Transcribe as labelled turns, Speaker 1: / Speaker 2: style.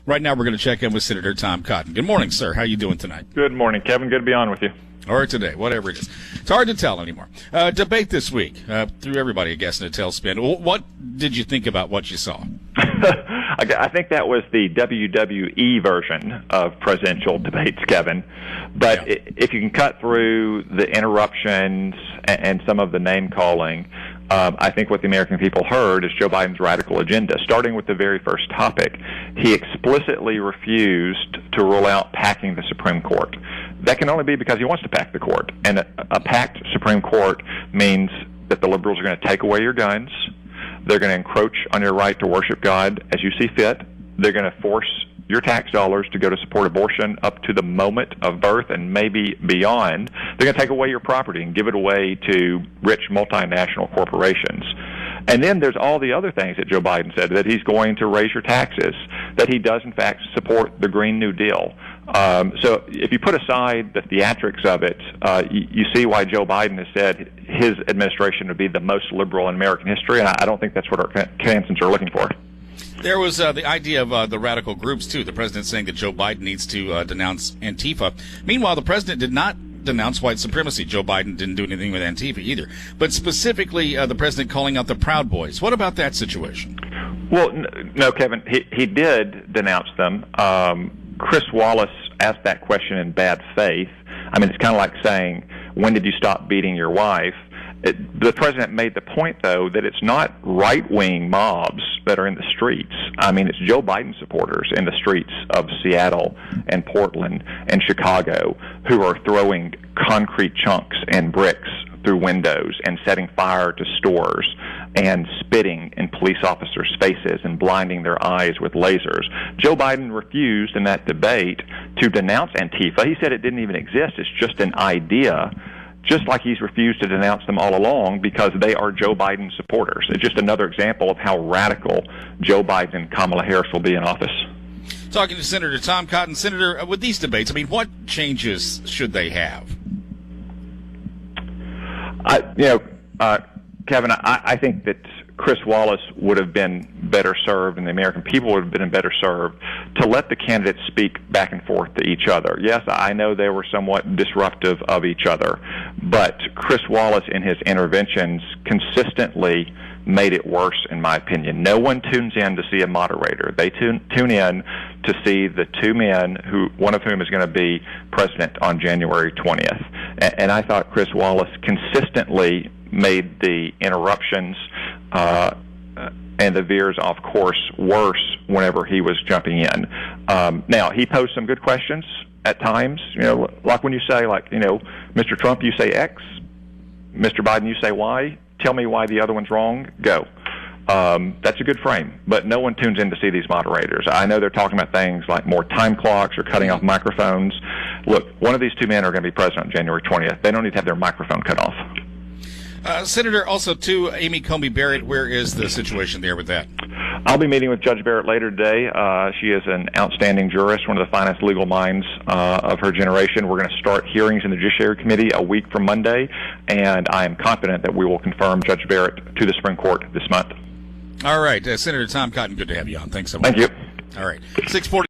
Speaker 1: Right now we're going to check in with Senator Tom Cotton. Good morning, sir. How are you doing tonight?
Speaker 2: Good morning, Kevin. Good to be on with you.
Speaker 1: Or today, whatever it is. It's hard to tell anymore. Debate this week. Threw everybody, I guess, in a tailspin. What did you think about what you saw?
Speaker 2: I think that was the WWE version of presidential debates, Kevin. But
Speaker 1: Yeah.
Speaker 2: if you can cut through the interruptions and some of the name-calling, I think what the American people heard is Joe Biden's radical agenda. Starting with the very first topic, he explicitly refused to rule out packing the Supreme Court. That can only be because he wants to pack the court. And a packed Supreme Court means that the liberals are going to take away your guns. They're going to encroach on your right to worship God as you see fit. They're going to force your tax dollars to go to support abortion up to the moment of birth and maybe beyond. They're going to take away your property and give it away to rich multinational corporations. And then there's all the other things that Joe Biden said, that he's going to raise your taxes, that he does, in fact, support the Green New Deal. So if you put aside the theatrics of it, you see why Joe Biden has said his administration would be the most liberal in American history, and I don't think that's what our Kansans are looking for.
Speaker 1: There was the idea of the radical groups, too. The president saying that Joe Biden needs to denounce Antifa. Meanwhile, the president did not denounce white supremacy. Joe Biden didn't do anything with Antifa either. But specifically, the president calling out the Proud Boys. What about that situation?
Speaker 2: Well, no, Kevin, he did denounce them. Chris Wallace asked that question in bad faith. I mean, it's kind of like saying, when did you stop beating your wife? The president made the point, though, that it's not right-wing mobs that are in the streets. I mean, it's Joe Biden supporters in the streets of Seattle and Portland and Chicago who are throwing concrete chunks and bricks through windows and setting fire to stores and spitting in police officers' faces and blinding their eyes with lasers. Joe Biden refused in that debate to denounce Antifa. He said it didn't even exist. It's just an idea, just like he's refused to denounce them all along because they are Joe Biden supporters. It's just another example of how radical Joe Biden and Kamala Harris will be in office.
Speaker 1: Talking to Senator Tom Cotton. Senator, with these debates, I mean, what changes should they have?
Speaker 2: Kevin, I think that Chris Wallace would have been better served and the American people would have been better served to let the candidates speak back and forth to each other. Yes, I know they were somewhat disruptive of each other, but Chris Wallace in his interventions consistently made it worse, in my opinion. No one tunes in to see a moderator. They tune in to see the two men, one of whom is going to be president on January 20th. And I thought Chris Wallace consistently made the interruptions and the veers off course worse whenever he was jumping in. Now, he posed some good questions at times, like when you say, Mr. Trump, you say X, Mr. Biden, you say Y, tell me why the other one's wrong, go. That's a good frame, but no one tunes in to see these moderators. I know they're talking about things like more time clocks or cutting off microphones. Look, one of these two men are going to be president on January 20th. They don't need to have their microphone cut off.
Speaker 1: Senator, also, too, Amy Coney Barrett, where is the situation there with that?
Speaker 2: I'll be meeting with Judge Barrett later today. She is an outstanding jurist, one of the finest legal minds of her generation. We're going to start hearings in the Judiciary Committee a week from Monday, and I am confident that we will confirm Judge Barrett to the Supreme Court this month.
Speaker 1: All right. Senator Tom Cotton, good to have you on. Thanks so much.
Speaker 2: Thank you.
Speaker 1: All right. 6:40.